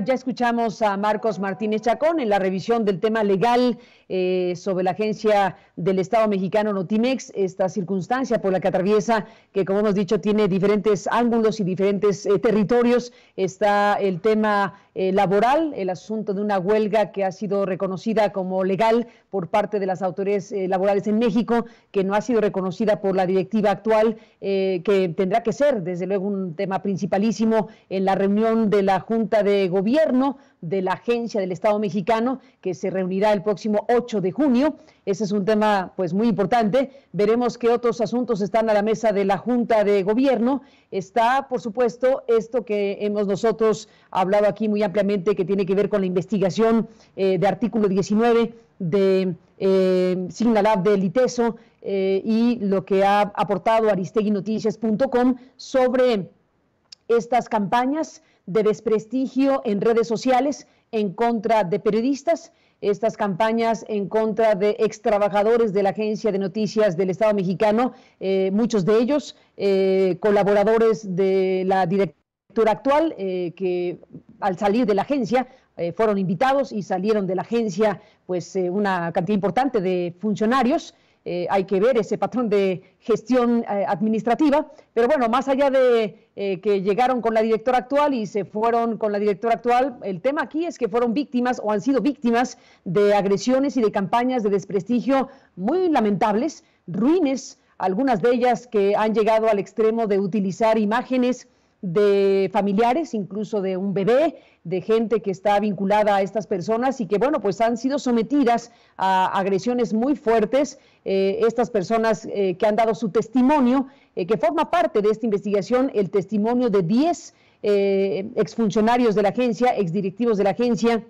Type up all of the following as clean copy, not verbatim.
Ya escuchamos a Marcos Martínez Chacón en la revisión del tema legal sobre la agencia del Estado mexicano Notimex, esta circunstancia por la que atraviesa, que como hemos dicho tiene diferentes ángulos y diferentes territorios. Está el tema laboral, el asunto de una huelga que ha sido reconocida como legal por parte de las autoridades laborales en México, que no ha sido reconocida por la directiva actual, que tendrá que ser desde luego un tema principalísimo en la reunión de la Junta de Gobierno de la Agencia del Estado Mexicano, que se reunirá el próximo 8 de junio. Ese es un tema pues muy importante. Veremos qué otros asuntos están a la mesa de la Junta de Gobierno. Está, por supuesto, esto que hemos nosotros hablado aquí muy ampliamente, que tiene que ver con la investigación de artículo 19 de Signalab del ITESO y lo que ha aportado aristeguinoticias.com sobre estas campañas de desprestigio en redes sociales en contra de periodistas, estas campañas en contra de extrabajadores de la Agencia de Noticias del Estado mexicano, muchos de ellos colaboradores de la directora actual, que al salir de la agencia fueron invitados y salieron de la agencia pues una cantidad importante de funcionarios. Hay que ver ese patrón de gestión administrativa, pero bueno, más allá de que llegaron con la directora actual y se fueron con la directora actual, el tema aquí es que fueron víctimas o han sido víctimas de agresiones y de campañas de desprestigio muy lamentables, ruines, algunas de ellas que han llegado al extremo de utilizar imágenes de familiares, incluso de un bebé, de gente que está vinculada a estas personas y que, bueno, pues han sido sometidas a agresiones muy fuertes. Estas personas que han dado su testimonio, que forma parte de esta investigación, el testimonio de 10 exfuncionarios de la agencia, exdirectivos de la agencia,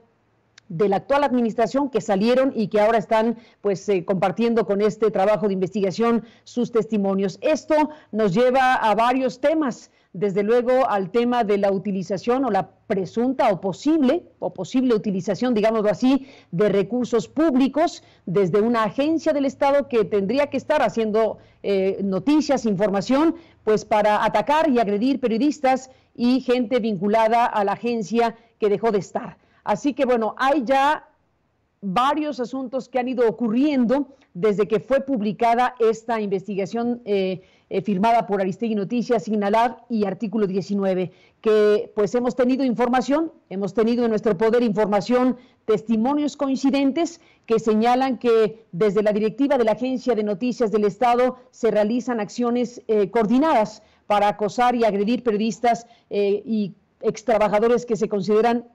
de la actual administración, que salieron y que ahora están pues compartiendo con este trabajo de investigación sus testimonios. Esto nos lleva a varios temas, desde luego al tema de la utilización o la presunta o posible utilización, digámoslo así, de recursos públicos desde una agencia del Estado que tendría que estar haciendo noticias, información, pues para atacar y agredir periodistas y gente vinculada a la agencia que dejó de estar. Así que bueno, hay ya varios asuntos que han ido ocurriendo desde que fue publicada esta investigación firmada por Aristegui Noticias, Signalab y Artículo 19, que pues hemos tenido información, hemos tenido en nuestro poder información, testimonios coincidentes que señalan que desde la directiva de la Agencia de Noticias del Estado se realizan acciones coordinadas para acosar y agredir periodistas y extrabajadores que se consideran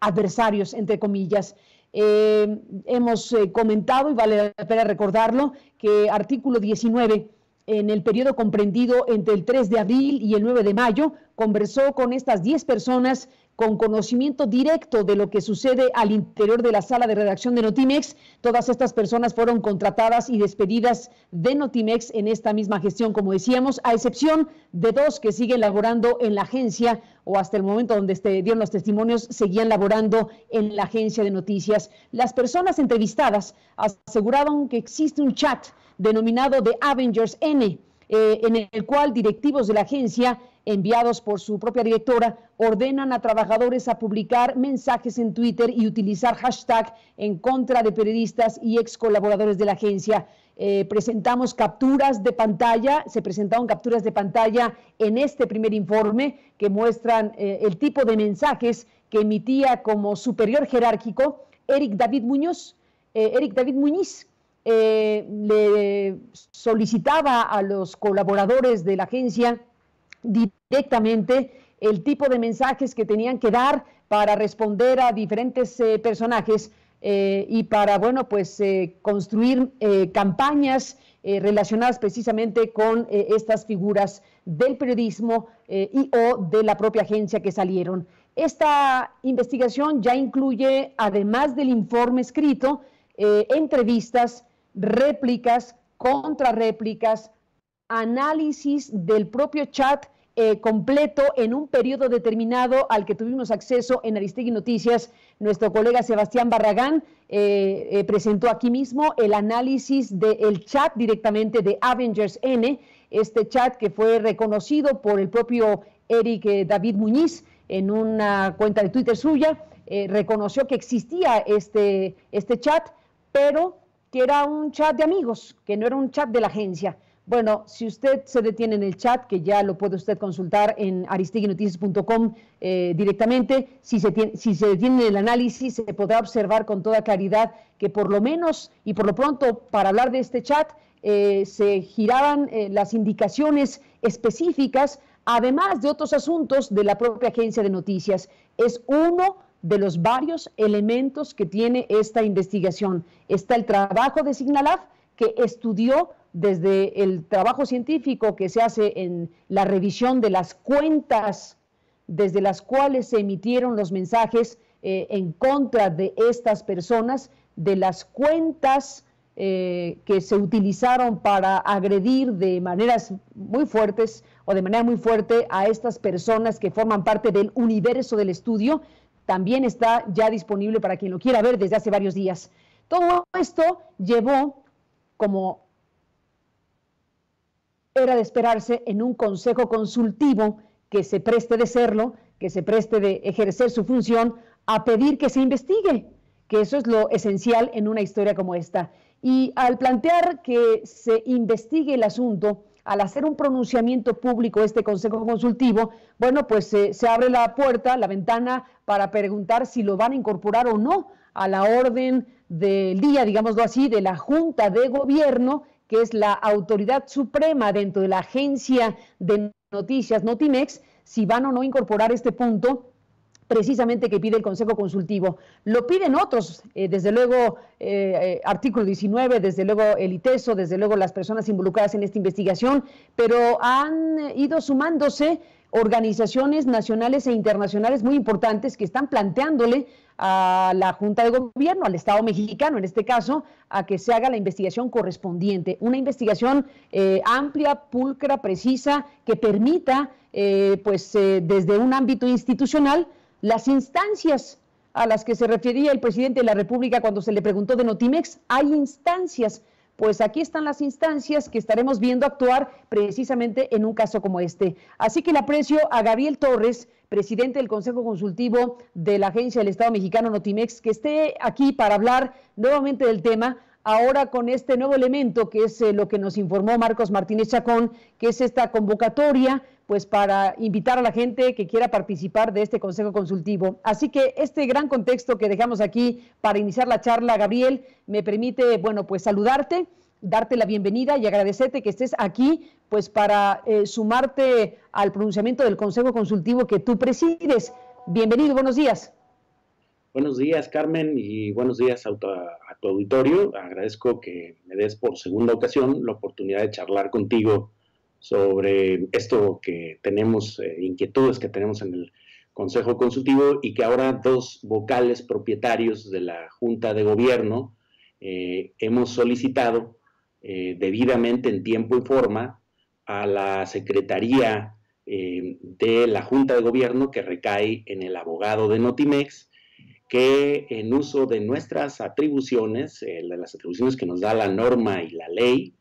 adversarios, entre comillas. Hemos comentado, y vale la pena recordarlo, que Artículo 19, en el periodo comprendido entre el 3 de abril y el 9 de mayo, conversó con estas 10 personas con conocimiento directo de lo que sucede al interior de la sala de redacción de Notimex. Todas estas personas fueron contratadas y despedidas de Notimex en esta misma gestión, como decíamos, a excepción de 2 que siguen laborando en la agencia, o hasta el momento donde dieron los testimonios, seguían laborando en la agencia de noticias. Las personas entrevistadas aseguraron que existe un chat denominado The Avengers N, en el cual directivos de la agencia, enviados por su propia directora, ordenan a trabajadores a publicar mensajes en Twitter y utilizar hashtag en contra de periodistas y ex colaboradores de la agencia. Presentamos capturas de pantalla, se presentaron capturas de pantalla en este primer informe que muestran el tipo de mensajes que emitía como superior jerárquico Eric David Muñiz. Le solicitaba a los colaboradores de la agencia directamente el tipo de mensajes que tenían que dar para responder a diferentes personajes y para, bueno, pues construir campañas relacionadas precisamente con estas figuras del periodismo y o de la propia agencia que salieron. Esta investigación ya incluye, además del informe escrito, entrevistas, réplicas, contrarréplicas, análisis del propio chat completo en un periodo determinado al que tuvimos acceso en Aristegui Noticias. Nuestro colega Sebastián Barragán presentó aquí mismo el análisis del chat directamente de Avengers N, este chat que fue reconocido por el propio Eric David Muñiz en una cuenta de Twitter suya, reconoció que existía este chat, pero que era un chat de amigos, que no era un chat de la agencia. Bueno, si usted se detiene en el chat, que ya lo puede usted consultar en aristeguinoticias.com directamente, si se detiene en el análisis, se podrá observar con toda claridad que por lo menos y por lo pronto, para hablar de este chat, se giraban las indicaciones específicas, además de otros asuntos de la propia agencia de noticias. Es uno de los varios elementos que tiene esta investigación. Está el trabajo de Signalab, que estudió desde el trabajo científico que se hace en la revisión de las cuentas desde las cuales se emitieron los mensajes en contra de estas personas, de las cuentas que se utilizaron para agredir de maneras muy fuertes o de manera muy fuerte a estas personas que forman parte del universo del estudio. También está ya disponible para quien lo quiera ver desde hace varios días. Todo esto llevó, como era de esperarse, en un consejo consultivo que se preste de serlo, que se preste de ejercer su función, a pedir que se investigue, que eso es lo esencial en una historia como esta. Y al plantear que se investigue el asunto, al hacer un pronunciamiento público este consejo consultivo, bueno, pues se abre la puerta, la ventana, para preguntar si lo van a incorporar o no a la orden del día, digámoslo así, de la Junta de Gobierno, que es la autoridad suprema dentro de la agencia de noticias Notimex, si van o no a incorporar este punto precisamente que pide el Consejo Consultivo. Lo piden otros, desde luego artículo 19, desde luego el ITESO, desde luego las personas involucradas en esta investigación, pero han ido sumándose organizaciones nacionales e internacionales muy importantes que están planteándole a la Junta de Gobierno, al Estado mexicano en este caso, a que se haga la investigación correspondiente, una investigación amplia, pulcra, precisa, que permita, desde un ámbito institucional, las instancias a las que se refería el presidente de la República cuando se le preguntó de Notimex. Hay instancias, pues aquí están las instancias que estaremos viendo actuar precisamente en un caso como este. Así que le aprecio a Gabriel Torres, presidente del Consejo Consultivo de la Agencia del Estado Mexicano Notimex, que esté aquí para hablar nuevamente del tema, ahora con este nuevo elemento que es lo que nos informó Marcos Martínez Chacón, que es esta convocatoria, pues para invitar a la gente que quiera participar de este Consejo Consultivo. Así que este gran contexto que dejamos aquí para iniciar la charla, Gabriel, me permite, bueno, pues saludarte, darte la bienvenida y agradecerte que estés aquí, pues para sumarte al pronunciamiento del Consejo Consultivo que tú presides. Bienvenido, buenos días. Buenos días, Carmen, y buenos días a tu auditorio. Agradezco que me des por segunda ocasión la oportunidad de charlar contigo sobre esto que tenemos, inquietudes que tenemos en el Consejo Consultivo, y que ahora dos vocales propietarios de la Junta de Gobierno hemos solicitado debidamente en tiempo y forma a la Secretaría de la Junta de Gobierno, que recae en el abogado de Notimex, que en uso de nuestras atribuciones, de las atribuciones que nos da la norma y la ley,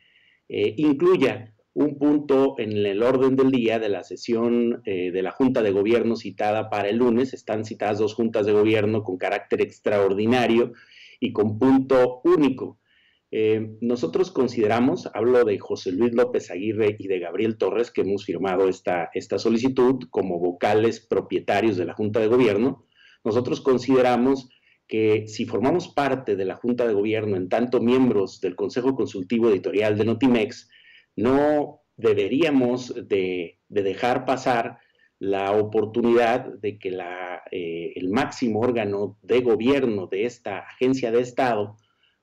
incluya un punto en el orden del día de la sesión de la Junta de Gobierno citada para el lunes. Están citadas dos juntas de gobierno con carácter extraordinario y con punto único. Nosotros consideramos, hablo de José Luis López Aguirre y de Gabriel Torres, que hemos firmado esta solicitud como vocales propietarios de la Junta de Gobierno. Nosotros consideramos que si formamos parte de la Junta de Gobierno, en tanto miembros del Consejo Consultivo Editorial de Notimex, no deberíamos de dejar pasar la oportunidad de que el máximo órgano de gobierno de esta agencia de Estado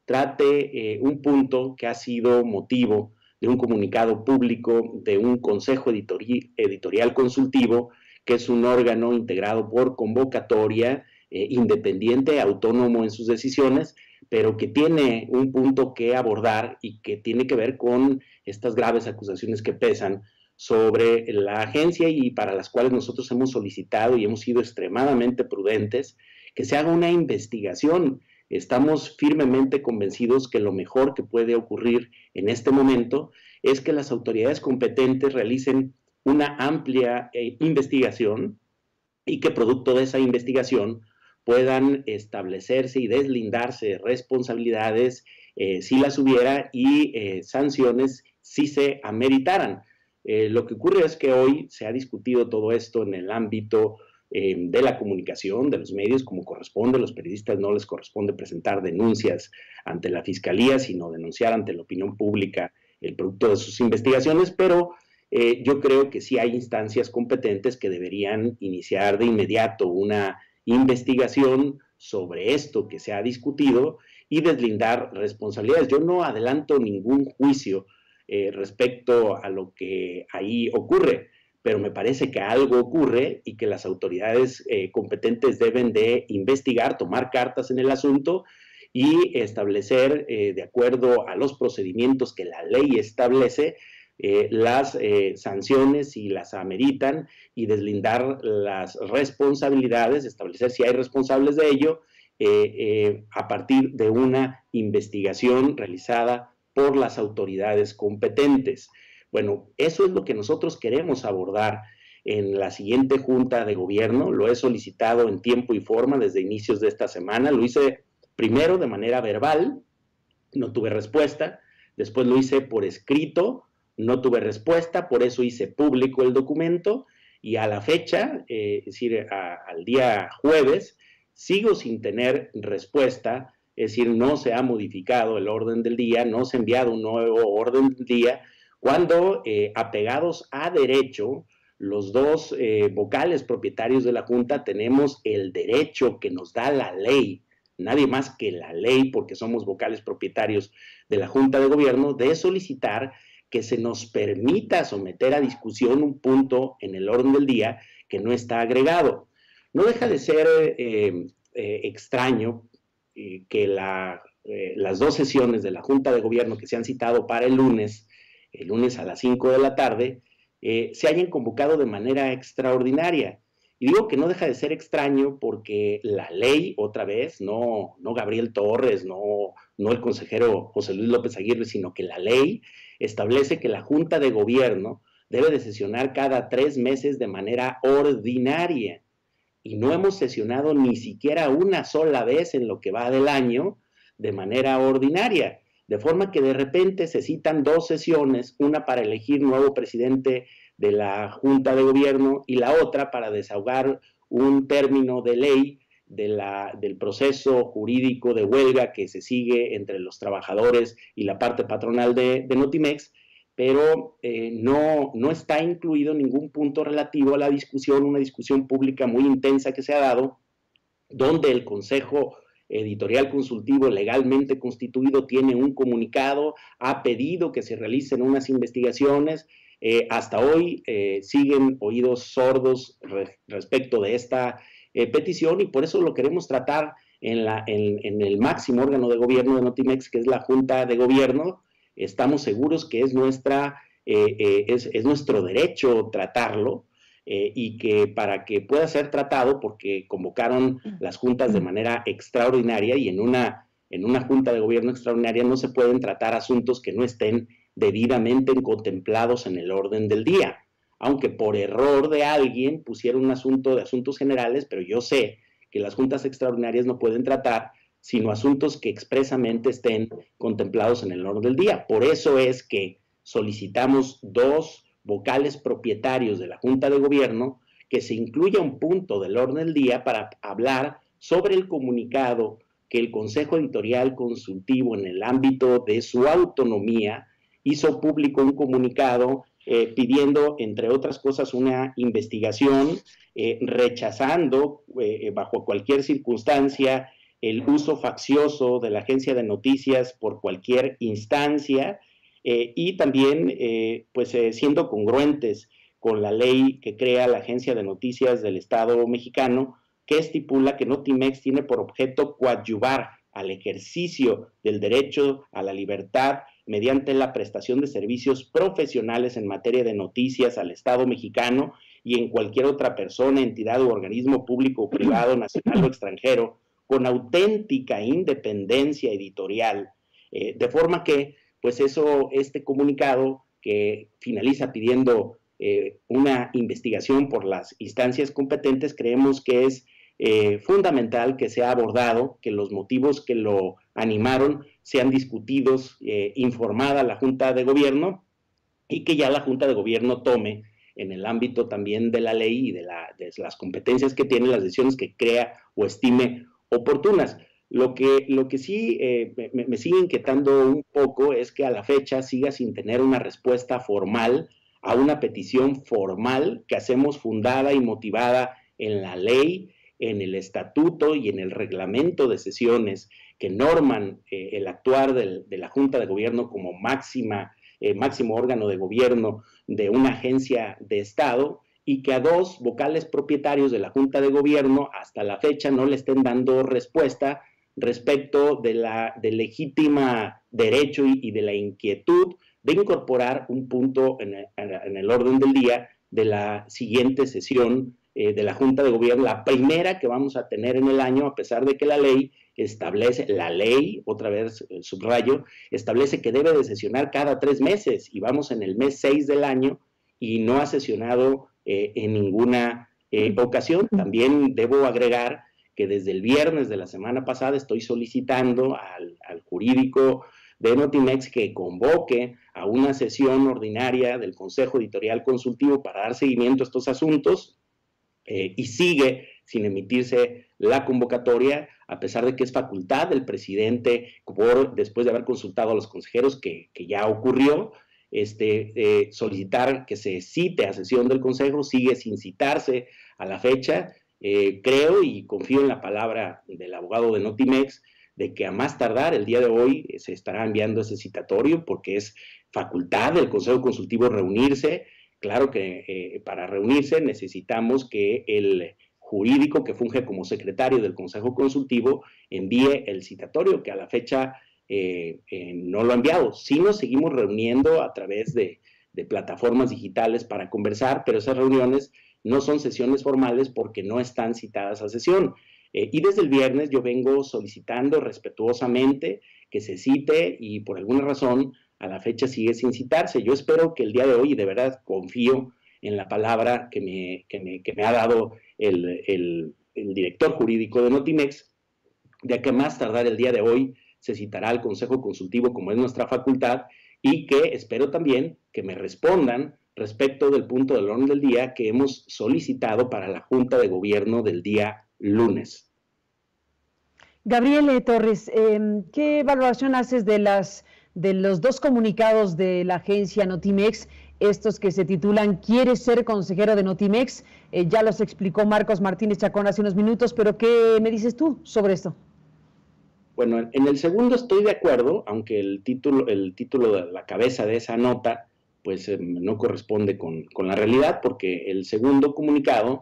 trate un punto que ha sido motivo de un comunicado público de un Consejo Editorial Consultivo, que es un órgano integrado por convocatoria, independiente, autónomo en sus decisiones, pero que tiene un punto que abordar y que tiene que ver con estas graves acusaciones que pesan sobre la agencia, y para las cuales nosotros hemos solicitado y hemos sido extremadamente prudentes que se haga una investigación. Estamos firmemente convencidos que lo mejor que puede ocurrir en este momento es que las autoridades competentes realicen una amplia investigación y que producto de esa investigación puedan establecerse y deslindarse responsabilidades si las hubiera y sanciones si se ameritaran. Lo que ocurre es que hoy se ha discutido todo esto en el ámbito de la comunicación, de los medios, como corresponde. A los periodistas no les corresponde presentar denuncias ante la Fiscalía, sino denunciar ante la opinión pública el producto de sus investigaciones, pero yo creo que sí hay instancias competentes que deberían iniciar de inmediato una investigación sobre esto que se ha discutido y deslindar responsabilidades. Yo no adelanto ningún juicio respecto a lo que ahí ocurre, pero me parece que algo ocurre y que las autoridades competentes deben de investigar, tomar cartas en el asunto y establecer, de acuerdo a los procedimientos que la ley establece, las sanciones si las ameritan y deslindar las responsabilidades, establecer si hay responsables de ello a partir de una investigación realizada por las autoridades competentes. Bueno, eso es lo que nosotros queremos abordar en la siguiente Junta de Gobierno. Lo he solicitado en tiempo y forma desde inicios de esta semana. Lo hice primero de manera verbal, no tuve respuesta. Después lo hice por escrito, no tuve respuesta, por eso hice público el documento y a la fecha, es decir, al día jueves, sigo sin tener respuesta, es decir, no se ha modificado el orden del día, no se ha enviado un nuevo orden del día, cuando apegados a derecho, los dos vocales propietarios de la Junta tenemos el derecho que nos da la ley, nadie más que la ley, porque somos vocales propietarios de la Junta de Gobierno, de solicitar que se nos permita someter a discusión un punto en el orden del día que no está agregado. No deja de ser extraño que las dos sesiones de la Junta de Gobierno que se han citado para el lunes a las 5 de la tarde, se hayan convocado de manera extraordinaria. Y digo que no deja de ser extraño porque la ley, otra vez, no Gabriel Torres, no el consejero José Luis López Aguirre, sino que la ley establece que la Junta de Gobierno debe de sesionar cada 3 meses de manera ordinaria. Y no hemos sesionado ni siquiera una sola vez en lo que va del año de manera ordinaria. De forma que de repente se citan 2 sesiones, una para elegir nuevo presidente de la Junta de Gobierno y la otra para desahogar un término de ley del proceso jurídico de huelga que se sigue entre los trabajadores y la parte patronal de Notimex, pero no está incluido ningún punto relativo a la discusión, una discusión pública muy intensa que se ha dado, donde el Consejo Editorial Consultivo legalmente constituido tiene un comunicado, ha pedido que se realicen unas investigaciones. Hasta hoy siguen oídos sordos respecto de esta petición y por eso lo queremos tratar en el máximo órgano de gobierno de Notimex, que es la Junta de Gobierno. Estamos seguros que es nuestro derecho tratarlo y que para que pueda ser tratado, porque convocaron las juntas de manera extraordinaria y en una Junta de Gobierno extraordinaria no se pueden tratar asuntos que no estén debidamente contemplados en el orden del día, aunque por error de alguien pusieron un asunto de asuntos generales, pero yo sé que las juntas extraordinarias no pueden tratar sino asuntos que expresamente estén contemplados en el orden del día. Por eso es que solicitamos 2 vocales propietarios de la Junta de Gobierno que se incluya un punto del orden del día para hablar sobre el comunicado que el Consejo Editorial Consultivo, en el ámbito de su autonomía, hizo público un comunicado pidiendo, entre otras cosas, una investigación, rechazando bajo cualquier circunstancia el uso faccioso de la agencia de noticias por cualquier instancia y también siendo congruentes con la ley que crea la Agencia de Noticias del Estado mexicano, que estipula que Notimex tiene por objeto coadyuvar al ejercicio del derecho a la libertad mediante la prestación de servicios profesionales en materia de noticias al Estado mexicano y en cualquier otra persona, entidad u organismo público o privado, nacional o extranjero, con auténtica independencia editorial, de forma que, este comunicado que finaliza pidiendo una investigación por las instancias competentes, creemos que es fundamental que sea abordado, que los motivos que lo animaron sean discutidos, informada la Junta de Gobierno, y que ya la Junta de Gobierno tome en el ámbito también de la ley y de las competencias que tiene, las decisiones que crea o estime oportunas. Lo que sí me sigue inquietando un poco es que a la fecha siga sin tener una respuesta formal a una petición formal que hacemos fundada y motivada en la ley, en el estatuto y en el reglamento de sesiones que norman el actuar de la Junta de Gobierno como máximo órgano de gobierno de una agencia de Estado, y que a dos vocales propietarios de la Junta de Gobierno hasta la fecha no le estén dando respuesta respecto del legítima derecho y de la inquietud de incorporar un punto en el orden del día de la siguiente sesión de la Junta de Gobierno, la primera que vamos a tener en el año, a pesar de que la ley establece, otra vez subrayo, establece que debe de sesionar cada 3 meses, y vamos en el mes 6 del año y no ha sesionado en ninguna ocasión. También debo agregar que desde el viernes de la semana pasada estoy solicitando al jurídico de Notimex que convoque a una sesión ordinaria del Consejo Editorial Consultivo para dar seguimiento a estos asuntos, y sigue sin emitirse la convocatoria, a pesar de que es facultad del presidente, después de haber consultado a los consejeros, que ya ocurrió, solicitar que se cite a sesión del Consejo. Sigue sin citarse a la fecha. Creo y confío en la palabra del abogado de Notimex de que a más tardar el día de hoy se estará enviando ese citatorio, porque es facultad del Consejo Consultivo reunirse. Claro que para reunirse necesitamos que el jurídico que funge como secretario del Consejo Consultivo envíe el citatorio, que a la fecha no lo ha enviado. Sí nos seguimos reuniendo a través de plataformas digitales para conversar, pero esas reuniones no son sesiones formales porque no están citadas a sesión. Y desde el viernes yo vengo solicitando respetuosamente que se cite, y por alguna razón a la fecha sigue sin citarse. Yo espero que el día de hoy, y de verdad confío en la palabra que me ha dado el director jurídico de Notimex, de que más tardar el día de hoy se citará al Consejo Consultivo como es nuestra facultad, y que espero también que me respondan respecto del punto del orden del día que hemos solicitado para la Junta de Gobierno del día lunes. Gabriel Torres, ¿qué valoración haces de los dos comunicados de la agencia Notimex, estos que se titulan ¿Quieres ser consejero de Notimex? Ya los explicó Marcos Martínez Chacón hace unos minutos, pero ¿qué me dices tú sobre esto? Bueno, en el segundo estoy de acuerdo, aunque el título de la cabeza de esa nota pues no corresponde con la realidad, porque el segundo comunicado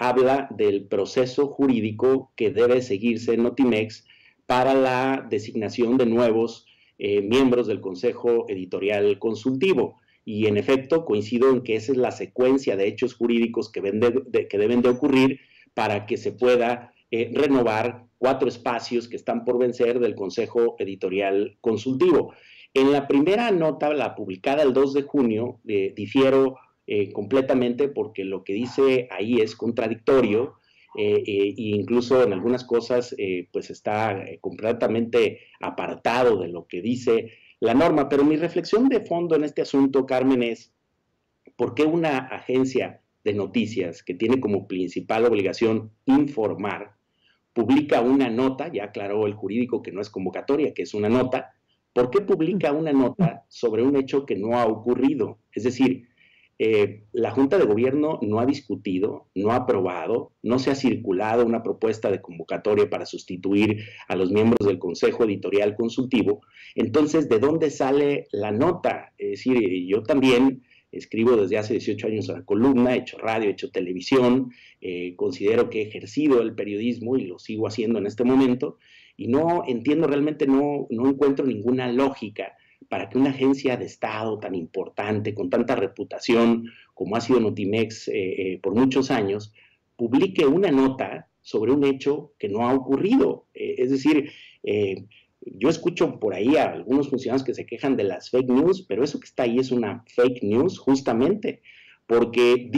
habla del proceso jurídico que debe seguirse en Notimex para la designación de nuevos miembros del Consejo Editorial Consultivo. Y en efecto coincido en que esa es la secuencia de hechos jurídicos que deben de ocurrir para que se pueda renovar 4 espacios que están por vencer del Consejo Editorial Consultivo. En la primera nota, la publicada el 2 de junio, difiero completamente, porque lo que dice ahí es contradictorio, e incluso en algunas cosas pues está completamente apartado de lo que dice la norma. Pero mi reflexión de fondo en este asunto, Carmen, es ¿por qué una agencia de noticias que tiene como principal obligación informar publica una nota? Ya aclaró el jurídico que no es convocatoria, que es una nota. ¿Por qué publica una nota sobre un hecho que no ha ocurrido? Es decir, la Junta de Gobierno no ha discutido, no ha aprobado, no se ha circulado una propuesta de convocatoria para sustituir a los miembros del Consejo Editorial Consultivo. Entonces, ¿de dónde sale la nota? Es decir, yo también escribo desde hace 18 años una columna, he hecho radio, he hecho televisión, considero que he ejercido el periodismo y lo sigo haciendo en este momento, y no entiendo realmente, no encuentro ninguna lógica para que una agencia de Estado tan importante, con tanta reputación como ha sido Notimex por muchos años, publique una nota sobre un hecho que no ha ocurrido. Es decir, yo escucho por ahí a algunos funcionarios que se quejan de las fake news, pero eso que está ahí es una fake news justamente, porque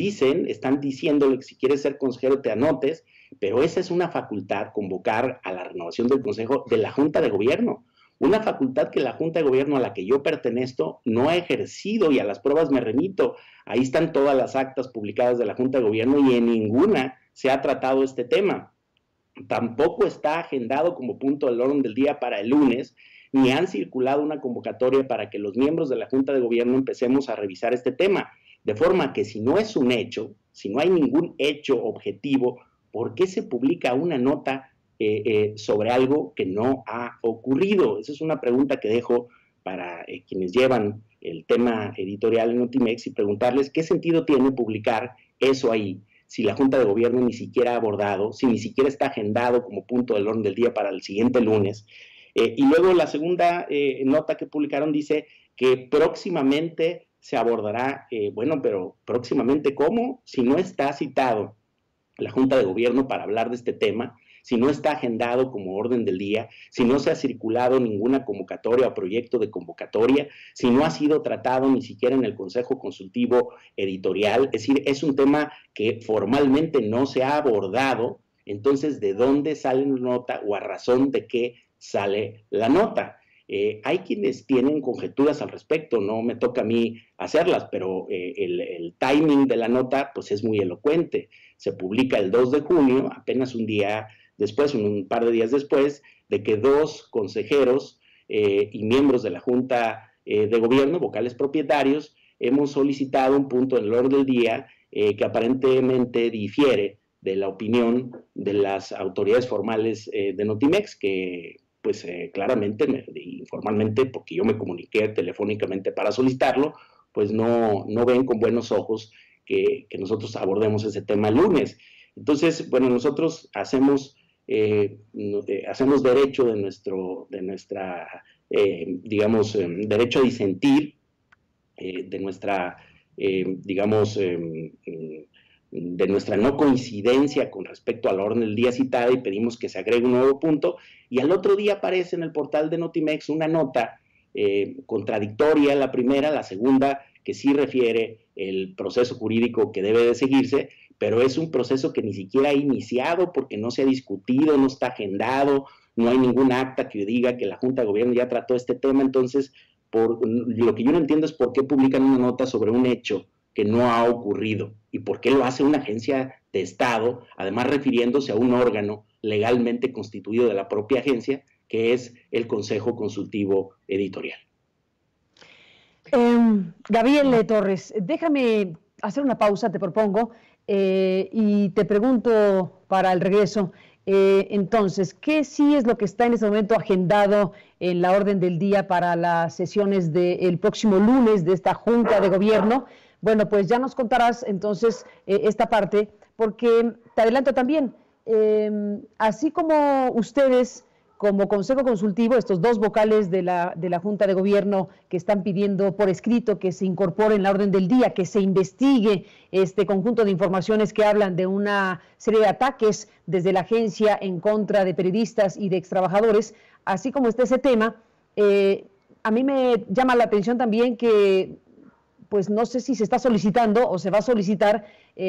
están diciéndole que si quieres ser consejero te anotes, pero esa es una facultad, convocar a la renovación del Consejo de la Junta de Gobierno, una facultad que la Junta de Gobierno a la que yo pertenezco no ha ejercido, y a las pruebas me remito. Ahí están todas las actas publicadas de la Junta de Gobierno y en ninguna se ha tratado este tema. Tampoco está agendado como punto del orden del día para el lunes, ni han circulado una convocatoria para que los miembros de la Junta de Gobierno empecemos a revisar este tema. De forma que si no es un hecho, si no hay ningún hecho objetivo, ¿por qué se publica una nota sobre algo que no ha ocurrido? Esa es una pregunta que dejo para quienes llevan el tema editorial en Notimex, y preguntarles qué sentido tiene publicar eso ahí, si la Junta de Gobierno ni siquiera ha abordado, si ni siquiera está agendado como punto del orden del día para el siguiente lunes. Y luego la segunda nota que publicaron dice que próximamente se abordará. Bueno, pero próximamente, ¿cómo? Si no está citado la Junta de Gobierno para hablar de este tema, si no está agendado como orden del día, si no se ha circulado ninguna convocatoria o proyecto de convocatoria, si no ha sido tratado ni siquiera en el Consejo Consultivo Editorial, es decir, es un tema que formalmente no se ha abordado. Entonces, ¿de dónde sale la nota o a razón de qué sale la nota? Hay quienes tienen conjeturas al respecto, no me toca a mí hacerlas, pero el timing de la nota pues es muy elocuente. Se publica el 2 de junio, apenas un día después, un par de días después, de que dos consejeros y miembros de la Junta de Gobierno, vocales propietarios, hemos solicitado un punto en el orden del día que aparentemente difiere de la opinión de las autoridades formales de Notimex, que pues claramente, informalmente, porque yo me comuniqué telefónicamente para solicitarlo, pues no ven con buenos ojos que nosotros abordemos ese tema el lunes. Entonces, bueno, nosotros hacemos derecho de nuestra, digamos, derecho a disentir, de nuestra, digamos, de nuestra no coincidencia con respecto a la orden del día citada, y pedimos que se agregue un nuevo punto, y al otro día aparece en el portal de Notimex una nota contradictoria, la primera, la segunda, que sí refiere el proceso jurídico que debe de seguirse, pero es un proceso que ni siquiera ha iniciado porque no se ha discutido, no está agendado, no hay ningún acta que diga que la Junta de Gobierno ya trató este tema. Entonces, lo que yo no entiendo es por qué publican una nota sobre un hecho que no ha ocurrido y por qué lo hace una agencia de Estado, además refiriéndose a un órgano legalmente constituido de la propia agencia, que es el Consejo Consultivo Editorial. Gabriel Torres, déjame hacer una pausa, te propongo, y te pregunto para el regreso, entonces, ¿qué sí es lo que está en este momento agendado en la orden del día para las sesiones del próximo lunes de esta Junta de Gobierno? Bueno, pues ya nos contarás entonces esta parte, porque te adelanto también, así como ustedes, como Consejo Consultivo, estos dos vocales de la Junta de Gobierno que están pidiendo por escrito que se incorpore en la orden del día, que se investigue este conjunto de informaciones que hablan de una serie de ataques desde la agencia en contra de periodistas y de extrabajadores, así como está ese tema, a mí me llama la atención también que pues no sé si se está solicitando o se va a solicitar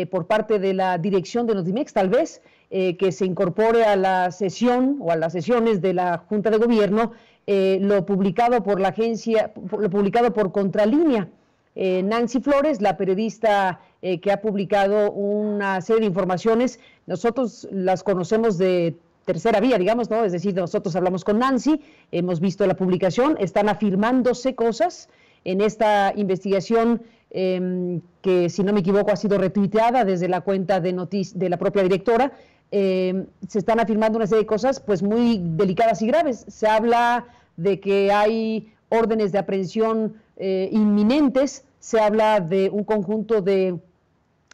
por parte de la dirección de Notimex, tal vez, que se incorpore a la sesión o a las sesiones de la Junta de Gobierno lo publicado por la agencia, lo publicado por Contralínea. Nancy Flores, la periodista que ha publicado una serie de informaciones, nosotros las conocemos de tercera vía, digamos, ¿no? Es decir, nosotros hablamos con Nancy, hemos visto la publicación, están afirmándose cosas en esta investigación que, si no me equivoco, ha sido retuiteada desde la cuenta de la propia directora. Se están afirmando una serie de cosas pues muy delicadas y graves. Se habla de que hay órdenes de aprehensión inminentes, se habla de un conjunto de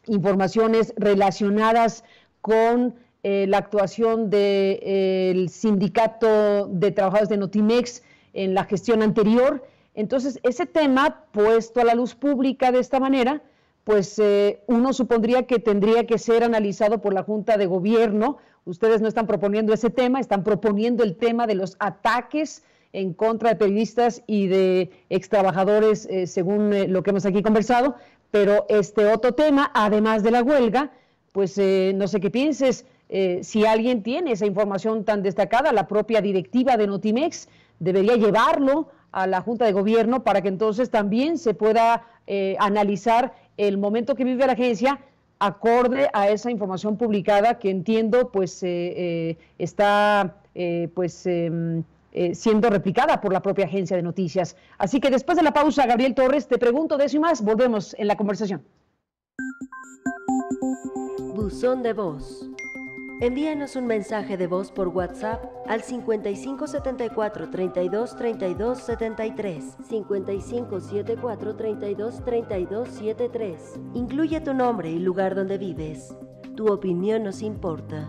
informaciones relacionadas con la actuación del sindicato de trabajadores de Notimex en la gestión anterior. Entonces, ese tema puesto a la luz pública de esta manera, pues uno supondría que tendría que ser analizado por la Junta de Gobierno. Ustedes no están proponiendo ese tema, están proponiendo el tema de los ataques en contra de periodistas y de extrabajadores, según lo que hemos aquí conversado, Pero este otro tema, además de la huelga, pues no sé qué pienses, si alguien tiene esa información tan destacada, la propia directiva de Notimex debería llevarlo a la Junta de Gobierno para que entonces también se pueda analizar el momento que vive la agencia acorde a esa información publicada que entiendo pues está siendo replicada por la propia agencia de noticias. Así que después de la pausa, Gabriel Torres, te pregunto de eso y más, volvemos en la conversación. Buzón de voz. Envíanos un mensaje de voz por WhatsApp al 5574 32 32 73, 5574 32 32 73. Incluye tu nombre y lugar donde vives. Tu opinión nos importa.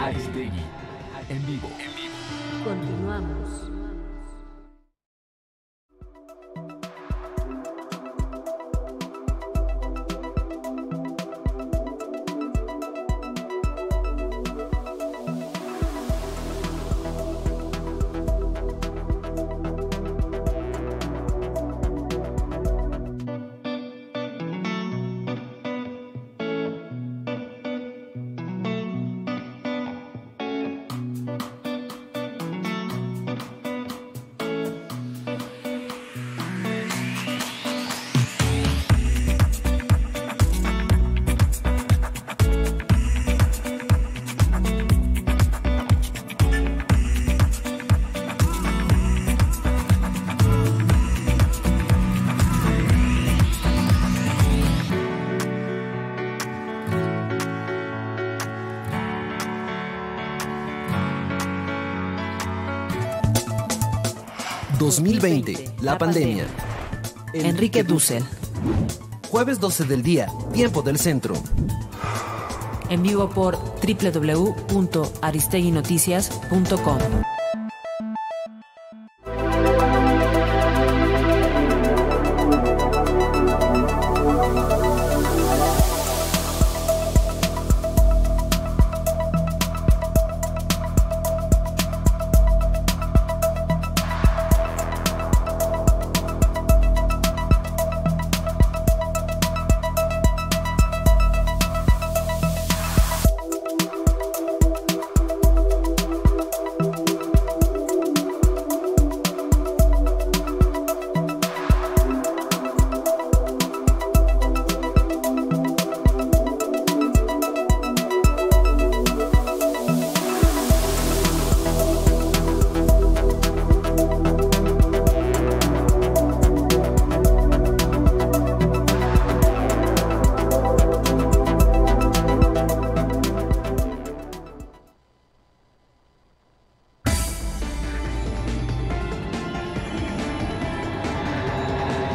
Aristegui, en vivo. Continuamos. ...2020, la pandemia. Enrique Dussel. Jueves 12 del día, tiempo del centro. En vivo por www.aristeguinoticias.com.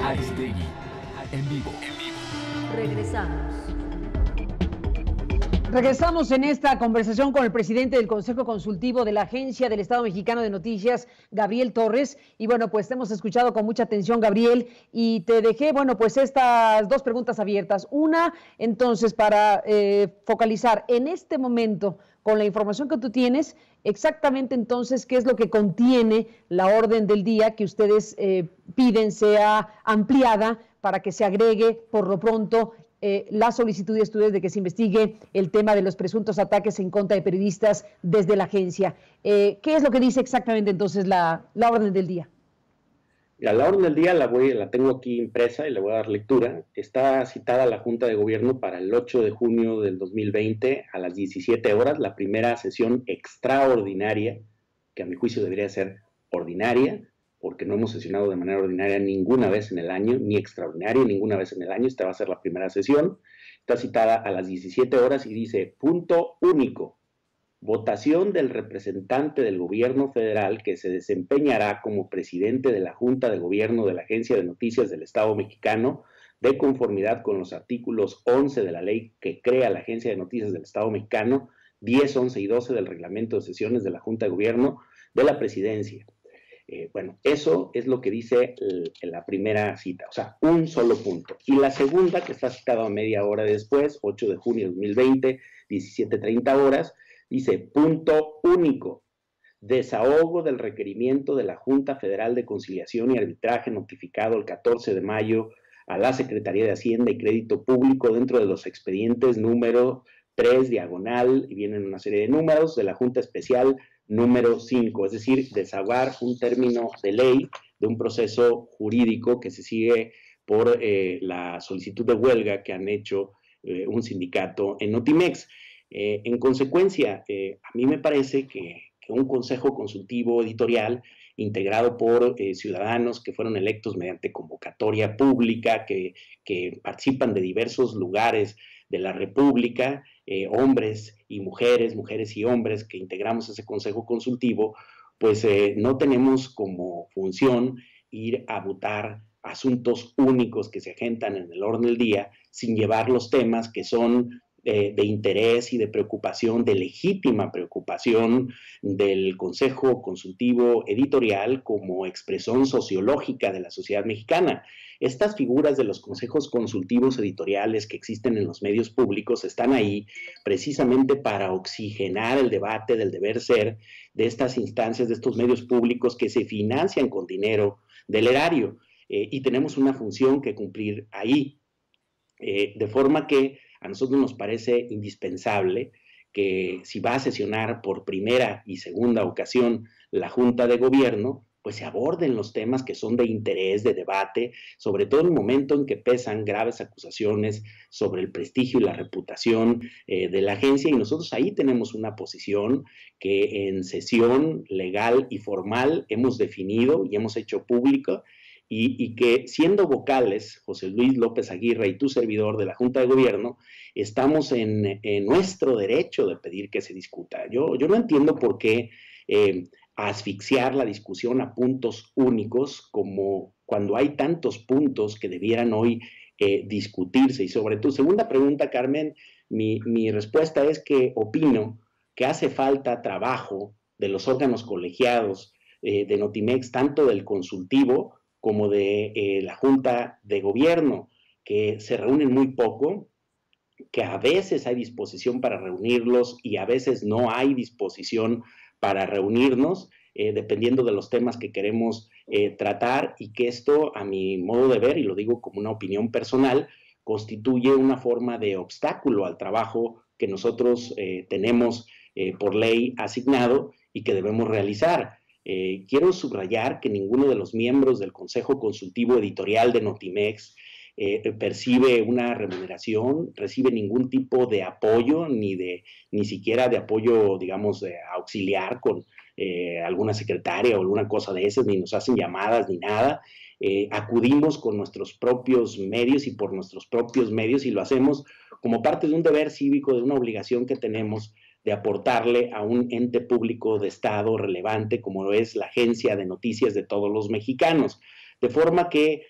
Aristegui, en vivo. Regresamos. Regresamos en esta conversación con el presidente del Consejo Consultivo de la Agencia del Estado Mexicano de Noticias, Gabriel Torres. Y bueno, pues te hemos escuchado con mucha atención, Gabriel, y te dejé, bueno, pues estas dos preguntas abiertas. Una, entonces, para focalizar en este momento, con la información que tú tienes, exactamente entonces, ¿qué es lo que contiene la orden del día que ustedes piden sea ampliada para que se agregue por lo pronto la solicitud de estudios de que se investigue el tema de los presuntos ataques en contra de periodistas desde la agencia? ¿Qué es lo que dice exactamente entonces la orden del día? La orden del día la tengo aquí impresa y le voy a dar lectura. Está citada la Junta de Gobierno para el 8 de junio del 2020 a las 17 horas, la primera sesión extraordinaria, que a mi juicio debería ser ordinaria, porque no hemos sesionado de manera ordinaria ninguna vez en el año, ni extraordinaria ninguna vez en el año. Esta va a ser la primera sesión. Está citada a las 17 horas y dice: punto único. Votación del representante del gobierno federal que se desempeñará como presidente de la Junta de Gobierno de la Agencia de Noticias del Estado Mexicano, de conformidad con los artículos 11 de la ley que crea la Agencia de Noticias del Estado Mexicano, 10, 11 y 12 del reglamento de sesiones de la Junta de Gobierno de la Presidencia. Bueno, eso es lo que dice la primera cita, o sea, un solo punto. Y la segunda, que está citada a media hora después, 8 de junio de 2020, 17:30 horas, Dice, punto único, desahogo del requerimiento de la Junta Federal de Conciliación y Arbitraje notificado el 14 de mayo a la Secretaría de Hacienda y Crédito Público dentro de los expedientes número 3, diagonal, y vienen una serie de números, de la Junta Especial número 5, es decir, desahogar un término de ley de un proceso jurídico que se sigue por la solicitud de huelga que han hecho un sindicato en Notimex. En consecuencia, a mí me parece que un consejo consultivo editorial integrado por ciudadanos que fueron electos mediante convocatoria pública, que participan de diversos lugares de la República, hombres y mujeres, mujeres y hombres que integramos ese consejo consultivo, pues no tenemos como función ir a votar asuntos únicos que se agentan en el orden del día sin llevar los temas que son de interés y de preocupación, de legítima preocupación del Consejo Consultivo Editorial como expresión sociológica de la sociedad mexicana. Estas figuras de los consejos consultivos editoriales que existen en los medios públicos están ahí precisamente para oxigenar el debate del deber ser de estas instancias, de estos medios públicos que se financian con dinero del erario, y tenemos una función que cumplir ahí, de forma que a nosotros nos parece indispensable que si va a sesionar por primera y segunda ocasión la Junta de Gobierno, pues se aborden los temas que son de interés, de debate, sobre todo en el momento en que pesan graves acusaciones sobre el prestigio y la reputación de la agencia, y nosotros ahí tenemos una posición que en sesión legal y formal hemos definido y hemos hecho público, y que siendo vocales, José Luis López Aguirre y tu servidor de la Junta de Gobierno, estamos en nuestro derecho de pedir que se discuta. Yo no entiendo por qué asfixiar la discusión a puntos únicos, como cuando hay tantos puntos que debieran hoy discutirse. Y sobre tu segunda pregunta, Carmen, mi respuesta es que opino que hace falta trabajo de los órganos colegiados de Notimex, tanto del consultivo como de la Junta de Gobierno, que se reúnen muy poco, que a veces hay disposición para reunirlos y a veces no hay disposición para reunirnos, dependiendo de los temas que queremos tratar, y que esto, a mi modo de ver, y lo digo como una opinión personal, constituye una forma de obstáculo al trabajo que nosotros tenemos por ley asignado y que debemos realizar. Quiero subrayar que ninguno de los miembros del Consejo Consultivo Editorial de Notimex percibe una remuneración, recibe ningún tipo de apoyo, ni siquiera de apoyo, digamos, auxiliar con alguna secretaria o alguna cosa de esas, ni nos hacen llamadas ni nada. Acudimos con nuestros propios medios y por nuestros propios medios, y lo hacemos como parte de un deber cívico, de una obligación que tenemos de aportarle a un ente público de Estado relevante como lo es la Agencia de Noticias de Todos los Mexicanos. De forma que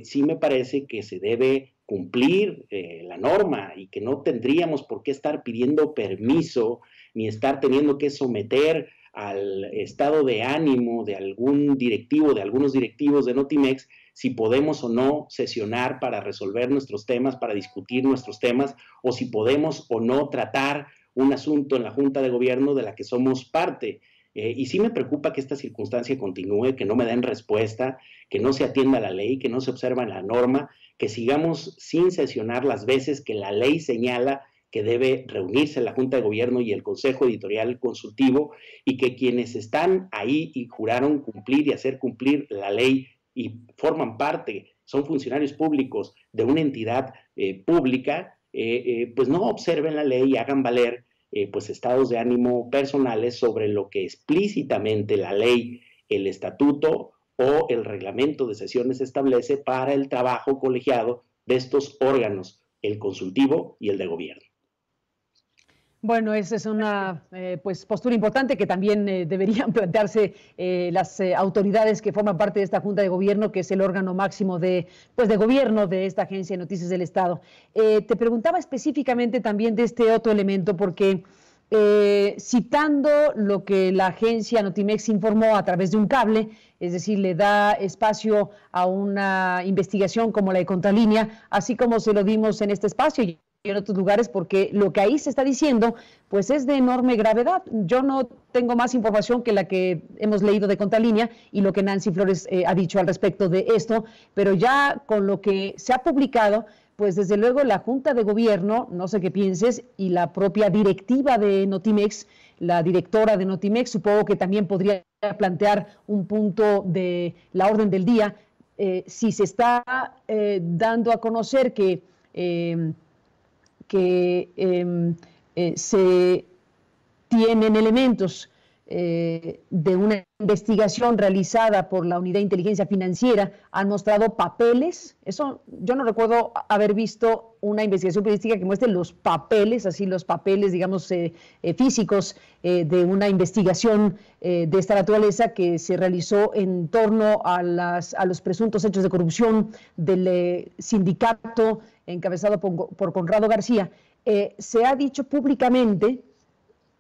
sí me parece que se debe cumplir la norma y que no tendríamos por qué estar pidiendo permiso ni estar teniendo que someter al estado de ánimo de algún directivo, de algunos directivos de Notimex, si podemos o no sesionar para resolver nuestros temas, para discutir nuestros temas, o si podemos o no tratar un asunto en la Junta de Gobierno de la que somos parte. Y sí me preocupa que esta circunstancia continúe, que no me den respuesta, que no se atienda la ley, que no se observa la norma, que sigamos sin sesionar las veces que la ley señala que debe reunirse la Junta de Gobierno y el Consejo Editorial Consultivo, y que quienes están ahí y juraron cumplir y hacer cumplir la ley y forman parte, son funcionarios públicos de una entidad pública, pues no observen la ley y hagan valer pues estados de ánimo personales sobre lo que explícitamente la ley, el estatuto o el reglamento de sesiones establece para el trabajo colegiado de estos órganos, el consultivo y el de gobierno. Bueno, esa es una pues postura importante que también deberían plantearse las autoridades que forman parte de esta Junta de Gobierno, que es el órgano máximo de gobierno de esta Agencia de Noticias del Estado. Te preguntaba específicamente también de este otro elemento, porque citando lo que la agencia Notimex informó a través de un cable, es decir, le da espacio a una investigación como la de Contralínea, así como se lo dimos en este espacio, en otros lugares, porque lo que ahí se está diciendo pues es de enorme gravedad. Yo no tengo más información que la que hemos leído de Contralínea y lo que Nancy Flores ha dicho al respecto de esto, pero ya con lo que se ha publicado, pues desde luego la Junta de Gobierno, no sé qué pienses, y la propia directiva de Notimex, la directora de Notimex, supongo que también podría plantear un punto de la orden del día, si se está dando a conocer que se tienen elementos de una investigación realizada por la Unidad de Inteligencia Financiera, han mostrado papeles. Eso yo no recuerdo haber visto una investigación periodística que muestre los papeles, así los papeles, digamos, físicos de una investigación de esta naturaleza que se realizó en torno a los presuntos hechos de corrupción del sindicato encabezado por Conrado García. Se ha dicho públicamente,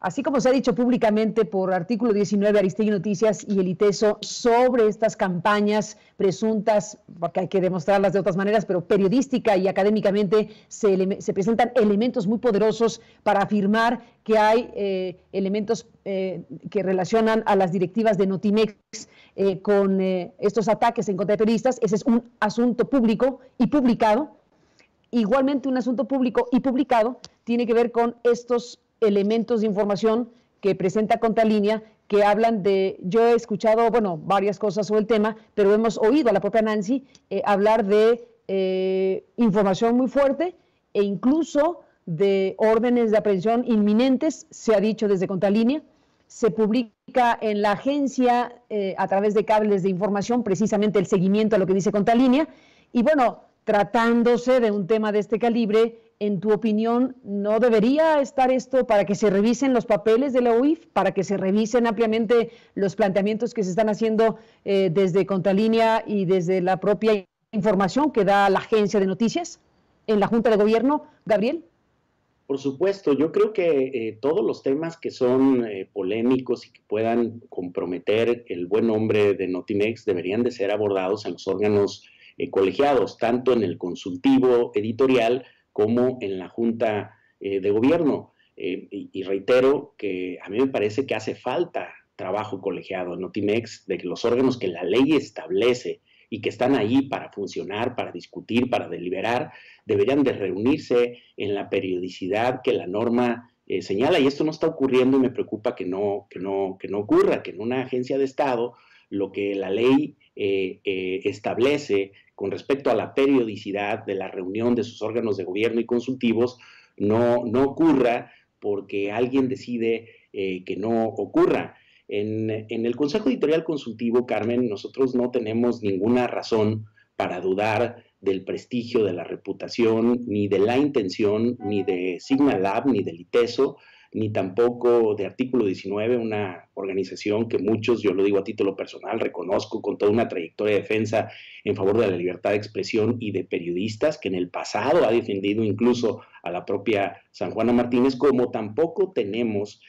así como se ha dicho públicamente por Artículo 19, Aristegui Noticias y el ITESO, sobre estas campañas presuntas, porque hay que demostrarlas de otras maneras, pero periodística y académicamente se presentan elementos muy poderosos para afirmar que hay elementos que relacionan a las directivas de Notimex con estos ataques en contra de periodistas. Ese es un asunto público y publicado. Igualmente, un asunto público y publicado tiene que ver con estos elementos de información que presenta Contralínea, que hablan de, yo he escuchado, bueno, varias cosas sobre el tema, pero hemos oído a la propia Nancy hablar de información muy fuerte e incluso de órdenes de aprehensión inminentes, se ha dicho desde Contralínea. Se publica en la agencia a través de cables de información precisamente el seguimiento a lo que dice Contralínea, y bueno, tratándose de un tema de este calibre, en tu opinión, ¿no debería estar esto para que se revisen los papeles de la UIF, para que se revisen ampliamente los planteamientos que se están haciendo desde Contralínea y desde la propia información que da la agencia de noticias en la Junta de Gobierno? Gabriel. Por supuesto, yo creo que todos los temas que son polémicos y que puedan comprometer el buen nombre de Notimex deberían de ser abordados en los órganos colegiados, tanto en el consultivo editorial como en la Junta de Gobierno. Y reitero que a mí me parece que hace falta trabajo colegiado en Notimex, de que los órganos que la ley establece y que están ahí para funcionar, para discutir, para deliberar, deberían de reunirse en la periodicidad que la norma señala. Y esto no está ocurriendo y me preocupa que no ocurra, que en una agencia de Estado lo que la ley establece con respecto a la periodicidad de la reunión de sus órganos de gobierno y consultivos no ocurra porque alguien decide que no ocurra. En el Consejo Editorial Consultivo, Carmen, nosotros no tenemos ninguna razón para dudar del prestigio, de la reputación, ni de la intención, ni de Signalab, ni del ITESO, ni tampoco de Artículo 19, una organización que muchos, yo lo digo a título personal, reconozco con toda una trayectoria de defensa en favor de la libertad de expresión y de periodistas, que en el pasado ha defendido incluso a la propia San Juana Martínez, como tampoco tenemos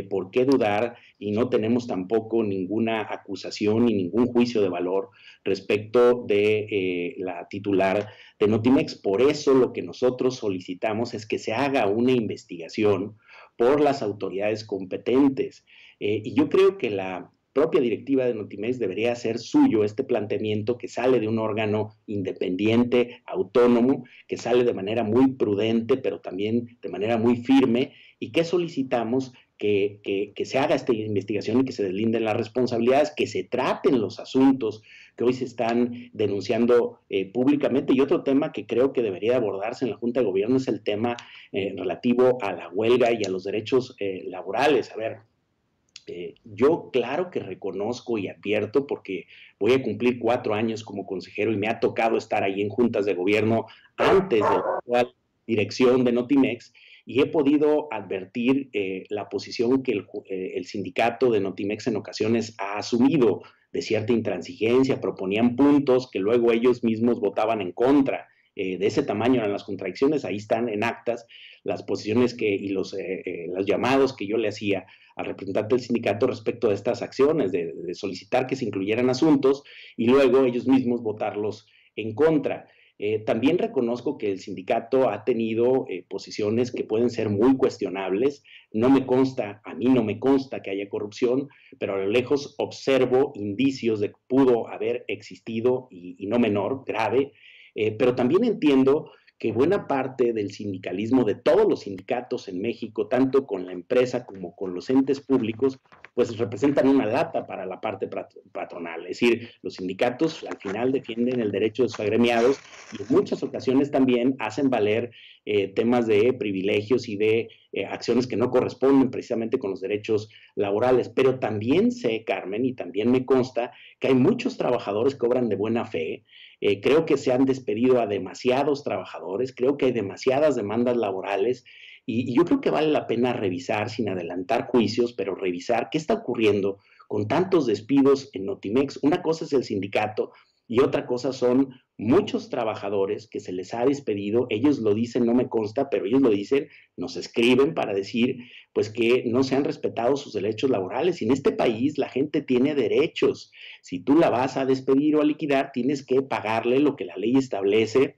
por qué dudar y no tenemos tampoco ninguna acusación ni ningún juicio de valor respecto de la titular de Notimex. Por eso lo que nosotros solicitamos es que se haga una investigación por las autoridades competentes. Y yo creo que la propia directiva de Notimex debería hacer suyo este planteamiento que sale de un órgano independiente, autónomo, que sale de manera muy prudente, pero también de manera muy firme, y que solicitamos que se haga esta investigación y que se deslinden las responsabilidades, que se traten los asuntos que hoy se están denunciando públicamente. Y otro tema que creo que debería abordarse en la Junta de Gobierno es el tema relativo a la huelga y a los derechos laborales. A ver, yo claro que reconozco y advierto, porque voy a cumplir 4 años como consejero y me ha tocado estar ahí en juntas de gobierno antes de la actual dirección de Notimex, y he podido advertir la posición que el sindicato de Notimex en ocasiones ha asumido de cierta intransigencia. Proponían puntos que luego ellos mismos votaban en contra. De ese tamaño eran las contradicciones. Ahí están en actas las posiciones y los llamados que yo le hacía al representante del sindicato respecto de estas acciones, de solicitar que se incluyeran asuntos y luego ellos mismos votarlos en contra. También reconozco que el sindicato ha tenido posiciones que pueden ser muy cuestionables. No me consta, a mí no me consta que haya corrupción, pero a lo lejos observo indicios de que pudo haber existido, y no menor, grave. Pero también entiendo que buena parte del sindicalismo, de todos los sindicatos en México, tanto con la empresa como con los entes públicos, pues representan una lata para la parte patronal. Es decir, los sindicatos al final defienden el derecho de sus agremiados y en muchas ocasiones también hacen valer temas de privilegios y de acciones que no corresponden precisamente con los derechos laborales. Pero también sé, Carmen, y también me consta que hay muchos trabajadores que obran de buena fe. Creo que se han despedido a demasiados trabajadores, creo que hay demasiadas demandas laborales y yo creo que vale la pena revisar, sin adelantar juicios, pero revisar qué está ocurriendo con tantos despidos en Notimex. Una cosa es el sindicato y otra cosa son muchos trabajadores que se les ha despedido. Ellos lo dicen, no me consta, pero ellos lo dicen, nos escriben para decir pues que no se han respetado sus derechos laborales. Y en este país la gente tiene derechos. Si tú la vas a despedir o a liquidar, tienes que pagarle lo que la ley establece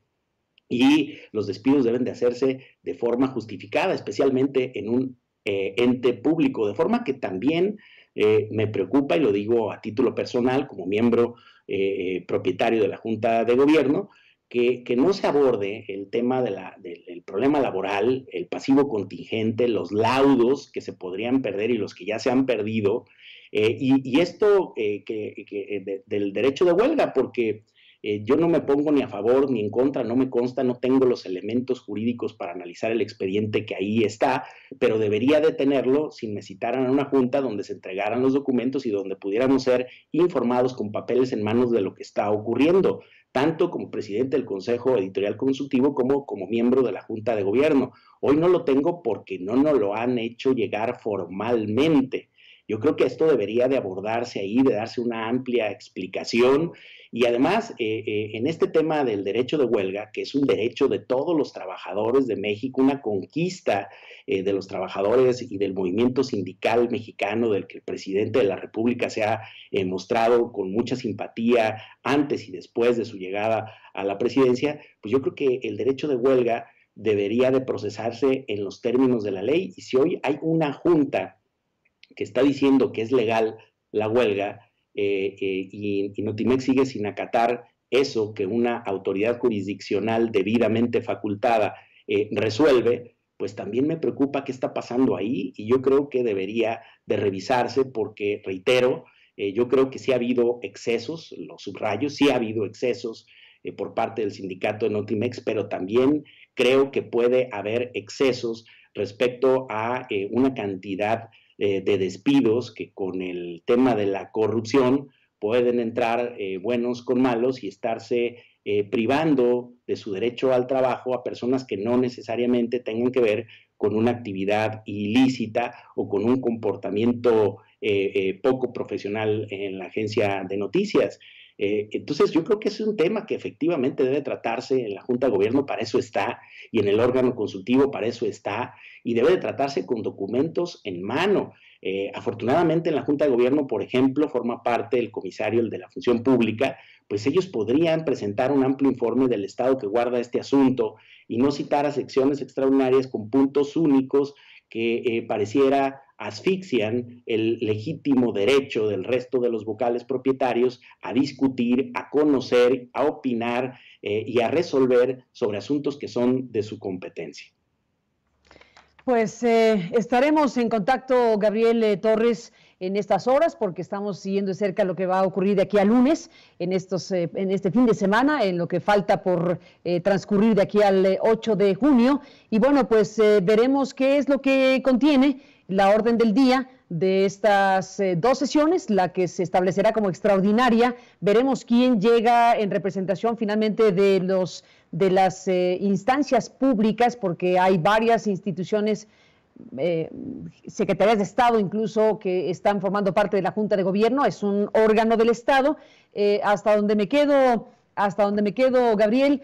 y los despidos deben de hacerse de forma justificada, especialmente en un ente público, de forma que también me preocupa, y lo digo a título personal como miembro propietario de la Junta de Gobierno, que no se aborde el tema del problema laboral, el pasivo contingente, los laudos que se podrían perder y los que ya se han perdido, y esto del derecho de huelga, porque yo no me pongo ni a favor ni en contra, no me consta, no tengo los elementos jurídicos para analizar el expediente que ahí está, pero debería de tenerlo si me citaran a una junta donde se entregaran los documentos y donde pudiéramos ser informados con papeles en manos de lo que está ocurriendo, tanto como presidente del Consejo Editorial Consultivo como miembro de la Junta de Gobierno. Hoy no lo tengo porque no nos lo han hecho llegar formalmente. Yo creo que esto debería de abordarse ahí, de darse una amplia explicación. Y además, en este tema del derecho de huelga, que es un derecho de todos los trabajadores de México, una conquista de los trabajadores y del movimiento sindical mexicano, del que el presidente de la República se ha mostrado con mucha simpatía antes y después de su llegada a la presidencia, pues yo creo que el derecho de huelga debería de procesarse en los términos de la ley. Y si hoy hay una junta que está diciendo que es legal la huelga, y Notimex sigue sin acatar eso que una autoridad jurisdiccional debidamente facultada resuelve, pues también me preocupa qué está pasando ahí, y yo creo que debería de revisarse porque, reitero, yo creo que sí ha habido excesos, lo subrayo, sí ha habido excesos por parte del sindicato de Notimex, pero también creo que puede haber excesos respecto a una cantidad de despidos que con el tema de la corrupción pueden entrar buenos con malos y estarse privando de su derecho al trabajo a personas que no necesariamente tengan que ver con una actividad ilícita o con un comportamiento poco profesional en la agencia de noticias. Entonces yo creo que es un tema que efectivamente debe tratarse en la Junta de Gobierno, para eso está, y en el órgano consultivo para eso está, y debe de tratarse con documentos en mano. Afortunadamente en la Junta de Gobierno, por ejemplo, forma parte el comisario, el de la Función Pública, pues ellos podrían presentar un amplio informe del estado que guarda este asunto y no citar a secciones extraordinarias con puntos únicos que pareciera asfixian el legítimo derecho del resto de los vocales propietarios a discutir, a conocer, a opinar y a resolver sobre asuntos que son de su competencia. Pues estaremos en contacto, Gabriel Torres, en estas horas, porque estamos siguiendo de cerca lo que va a ocurrir de aquí a lunes, en este fin de semana, en lo que falta por transcurrir de aquí al 8 de junio. Y bueno, pues veremos qué es lo que contiene la orden del día de estas dos sesiones, la que se establecerá como extraordinaria. Veremos quién llega en representación finalmente de las instancias públicas, porque hay varias instituciones, secretarías de Estado incluso, que están formando parte de la Junta de Gobierno. Es un órgano del Estado. Hasta donde me quedo, Gabriel,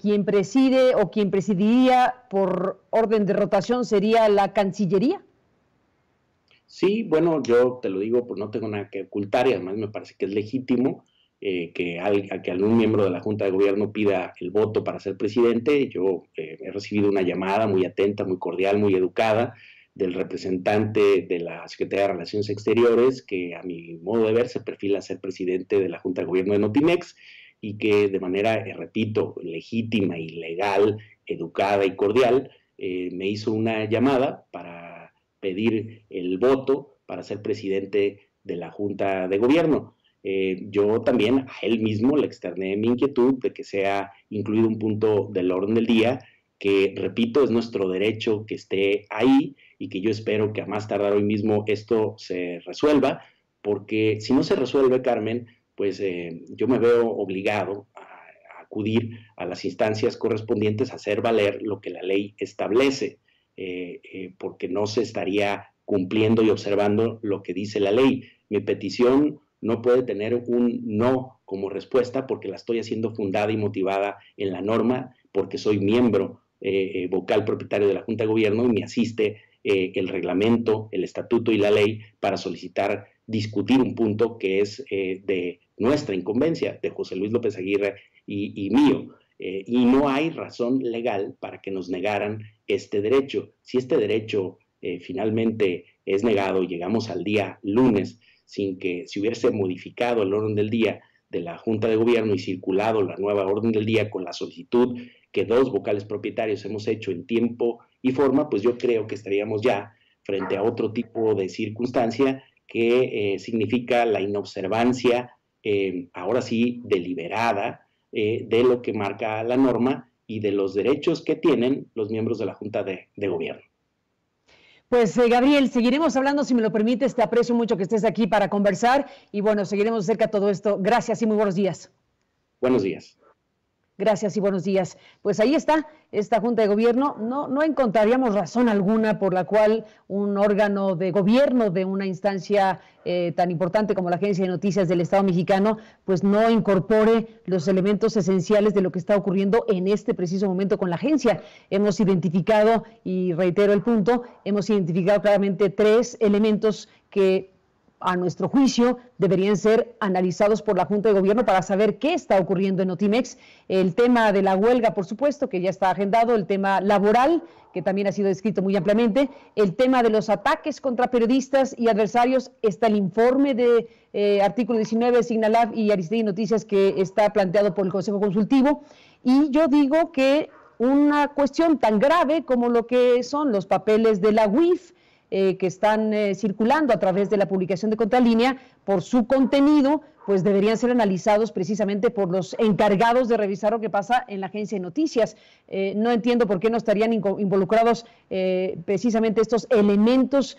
quien preside o quien presidiría por orden de rotación sería la Cancillería. Sí, bueno, yo te lo digo, pues no tengo nada que ocultar y además me parece que es legítimo. que algún miembro de la Junta de Gobierno pida el voto para ser presidente. Yo he recibido una llamada muy atenta, muy cordial, muy educada del representante de la Secretaría de Relaciones Exteriores, que a mi modo de ver se perfila a ser presidente de la Junta de Gobierno de Notimex, y que de manera, repito, legítima y legal, educada y cordial, me hizo una llamada para pedir el voto para ser presidente de la Junta de Gobierno. Yo también a él mismo le externé mi inquietud de que sea incluido un punto del orden del día, que, repito, es nuestro derecho que esté ahí, y que yo espero que a más tardar hoy mismo esto se resuelva, porque si no se resuelve, Carmen, pues yo me veo obligado a acudir a las instancias correspondientes a hacer valer lo que la ley establece, porque no se estaría cumpliendo y observando lo que dice la ley. Mi petición no puede tener un no como respuesta, porque la estoy haciendo fundada y motivada en la norma, porque soy miembro vocal propietario de la Junta de Gobierno, y me asiste el reglamento, el estatuto y la ley para solicitar discutir un punto que es de nuestra incumbencia, de José Luis López Aguirre y mío. Y no hay razón legal para que nos negaran este derecho. Si este derecho finalmente es negado y llegamos al día lunes sin que se hubiese modificado el orden del día de la Junta de Gobierno y circulado la nueva orden del día con la solicitud que 2 vocales propietarios hemos hecho en tiempo y forma, pues yo creo que estaríamos ya frente a otro tipo de circunstancia que significa la inobservancia, ahora sí, deliberada, de lo que marca la norma y de los derechos que tienen los miembros de la Junta de Gobierno. Pues Gabriel, seguiremos hablando, si me lo permites. Te aprecio mucho que estés aquí para conversar, y bueno, seguiremos cerca de todo esto. Gracias y muy buenos días. Buenos días. Gracias y buenos días. Pues ahí está esta Junta de Gobierno. No encontraríamos razón alguna por la cual un órgano de gobierno de una instancia tan importante como la Agencia de Noticias del Estado Mexicano, pues no incorpore los elementos esenciales de lo que está ocurriendo en este preciso momento con la agencia. Hemos identificado, y reitero el punto, hemos identificado claramente 3 elementos que, a nuestro juicio, deberían ser analizados por la Junta de Gobierno para saber qué está ocurriendo en Notimex. El tema de la huelga, por supuesto, que ya está agendado, el tema laboral, que también ha sido descrito muy ampliamente, el tema de los ataques contra periodistas y adversarios, está el informe de Artículo 19, Signalab y Aristegui Noticias, que está planteado por el Consejo Consultivo, y yo digo que una cuestión tan grave como lo que son los papeles de la UIF, que están circulando a través de la publicación de Contralínea, por su contenido, pues deberían ser analizados precisamente por los encargados de revisar lo que pasa en la Agencia de Noticias. No entiendo por qué no estarían involucrados precisamente estos elementos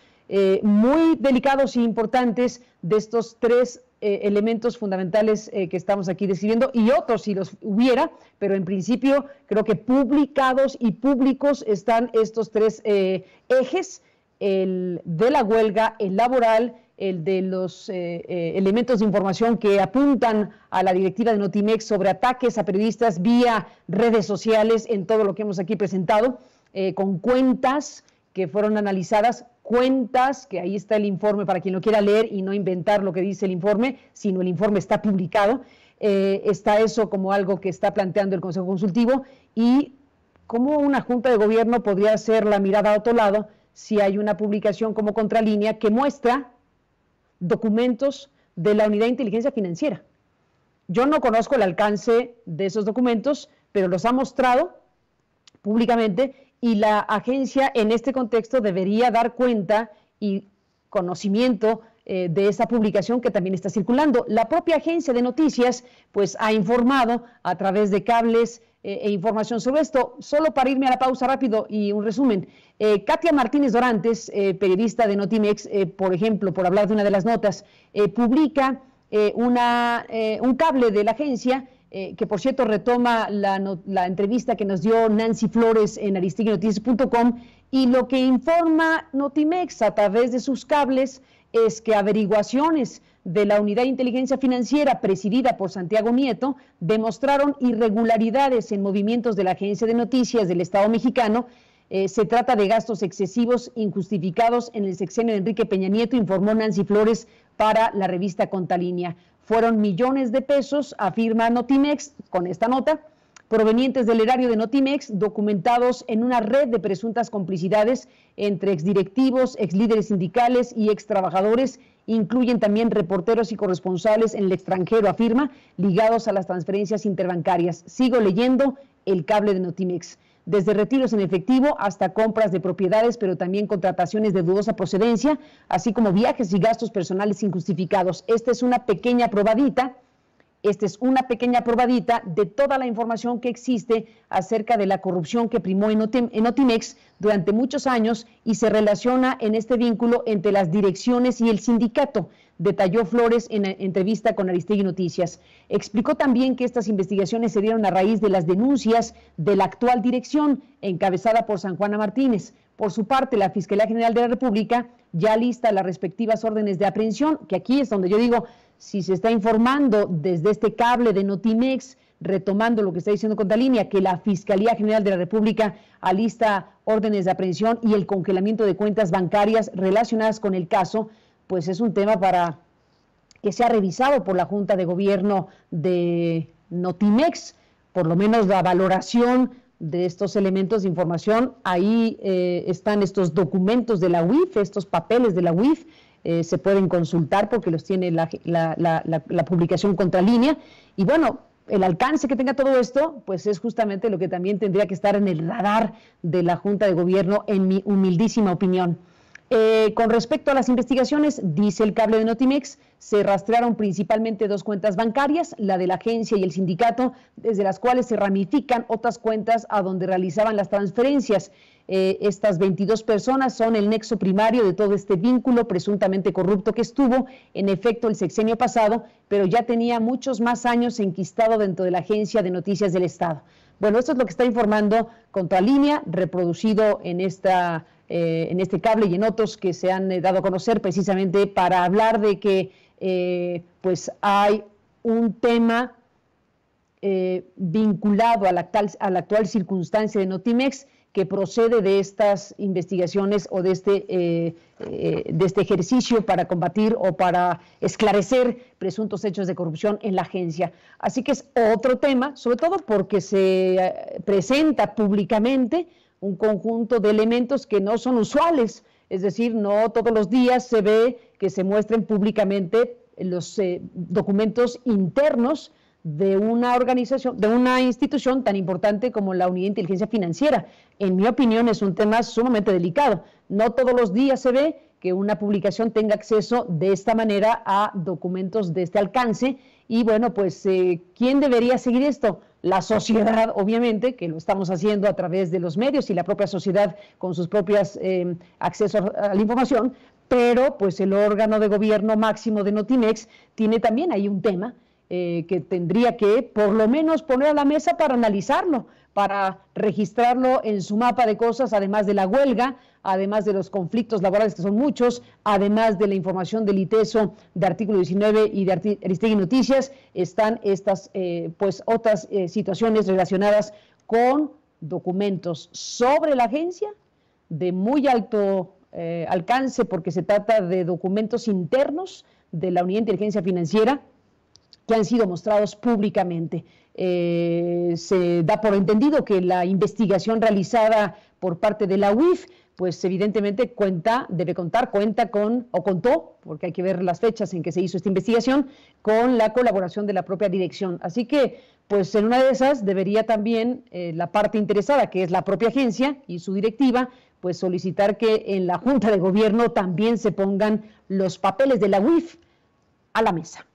muy delicados e importantes de estos 3 elementos fundamentales que estamos aquí describiendo, y otros si los hubiera, pero en principio creo que publicados y públicos están estos 3 ejes: el de la huelga, el laboral, el de los elementos de información que apuntan a la directiva de Notimex sobre ataques a periodistas vía redes sociales, en todo lo que hemos aquí presentado, con cuentas que fueron analizadas, cuentas, que ahí está el informe para quien lo quiera leer y no inventar lo que dice el informe, sino el informe está publicado. Está eso como algo que está planteando el Consejo Consultivo, y cómo una Junta de Gobierno podría hacer la mirada a otro lado si hay una publicación como Contralínea que muestra documentos de la Unidad de Inteligencia Financiera. Yo no conozco el alcance de esos documentos, pero los ha mostrado públicamente, y la agencia en este contexto debería dar cuenta y conocimiento de esa publicación que también está circulando. La propia agencia de noticias pues ha informado a través de cables e información sobre esto. Solo para irme a la pausa rápido y un resumen, Katia Martínez Dorantes, periodista de Notimex, por ejemplo, por hablar de una de las notas, publica un cable de la agencia, que por cierto retoma la entrevista que nos dio Nancy Flores en aristeguinoticias.com, y lo que informa Notimex a través de sus cables es que averiguaciones de la Unidad de Inteligencia Financiera presidida por Santiago Nieto demostraron irregularidades en movimientos de la Agencia de Noticias del Estado Mexicano. Se trata de gastos excesivos injustificados en el sexenio de Enrique Peña Nieto, informó Nancy Flores para la revista Contralínea. fueron millones de pesos, afirma Notimex con esta nota, provenientes del erario de Notimex, documentados en una red de presuntas complicidades entre exdirectivos, exlíderes sindicales y extrabajadores. Incluyen también reporteros y corresponsales en el extranjero, afirma, ligados a las transferencias interbancarias. Sigo leyendo el cable de Notimex. Desde retiros en efectivo hasta compras de propiedades, pero también contrataciones de dudosa procedencia, así como viajes y gastos personales injustificados. Esta es una pequeña probadita de toda la información que existe acerca de la corrupción que primó en Notimex durante muchos años y se relaciona en este vínculo entre las direcciones y el sindicato, detalló Flores en entrevista con Aristegui Noticias. Explicó también que estas investigaciones se dieron a raíz de las denuncias de la actual dirección, encabezada por San Juana Martínez. Por su parte, la Fiscalía General de la República ya lista las respectivas órdenes de aprehensión, que aquí es donde yo digo, si se está informando desde este cable de Notimex, retomando lo que está diciendo Contralínea, que la Fiscalía General de la República alista órdenes de aprehensión y el congelamiento de cuentas bancarias relacionadas con el caso, pues es un tema para que sea revisado por la Junta de Gobierno de Notimex, por lo menos la valoración de estos elementos de información. Ahí están estos documentos de la UIF, estos papeles de la UIF, se pueden consultar porque los tiene la publicación Contralínea. Y bueno, el alcance que tenga todo esto, pues es justamente lo que también tendría que estar en el radar de la Junta de Gobierno, en mi humildísima opinión. Con respecto a las investigaciones, dice el cable de Notimex, se rastrearon principalmente dos cuentas bancarias, la de la agencia y el sindicato, desde las cuales se ramifican otras cuentas a donde realizaban las transferencias. Estas 22 personas son el nexo primario de todo este vínculo presuntamente corrupto que estuvo en efecto el sexenio pasado, pero ya tenía muchos más años enquistado dentro de la Agencia de Noticias del Estado. Bueno, esto es lo que está informando Contralínea, reproducido en este cable y en otros que se han dado a conocer precisamente para hablar de que pues hay un tema vinculado a la actual circunstancia de Notimex que procede de estas investigaciones o de este ejercicio para combatir o para esclarecer presuntos hechos de corrupción en la agencia. Así que es otro tema, sobre todo porque se presenta públicamente un conjunto de elementos que no son usuales, es decir, no todos los días se ve que se muestren públicamente los documentos internos de una organización, de una institución tan importante como la Unidad de Inteligencia Financiera. En mi opinión es un tema sumamente delicado. No todos los días se ve que una publicación tenga acceso de esta manera a documentos de este alcance y bueno, pues ¿quién debería seguir esto? La sociedad, obviamente, que lo estamos haciendo a través de los medios y la propia sociedad con sus propios accesos a la información, pero pues el órgano de gobierno máximo de Notimex tiene también ahí un tema que tendría que por lo menos poner a la mesa para analizarlo, para registrarlo en su mapa de cosas, además de la huelga, además de los conflictos laborales que son muchos, además de la información del ITESO de Artículo 19 y de Aristegui Noticias, están estas pues otras situaciones relacionadas con documentos sobre la agencia de muy alto alcance, porque se trata de documentos internos de la Unidad de Inteligencia Financiera que han sido mostrados públicamente. Se da por entendido que la investigación realizada por parte de la UIF, pues evidentemente cuenta contó, porque hay que ver las fechas en que se hizo esta investigación, con la colaboración de la propia dirección. Así que, pues en una de esas debería también la parte interesada, que es la propia agencia y su directiva, pues solicitar que en la Junta de Gobierno también se pongan los papeles de la UIF a la mesa.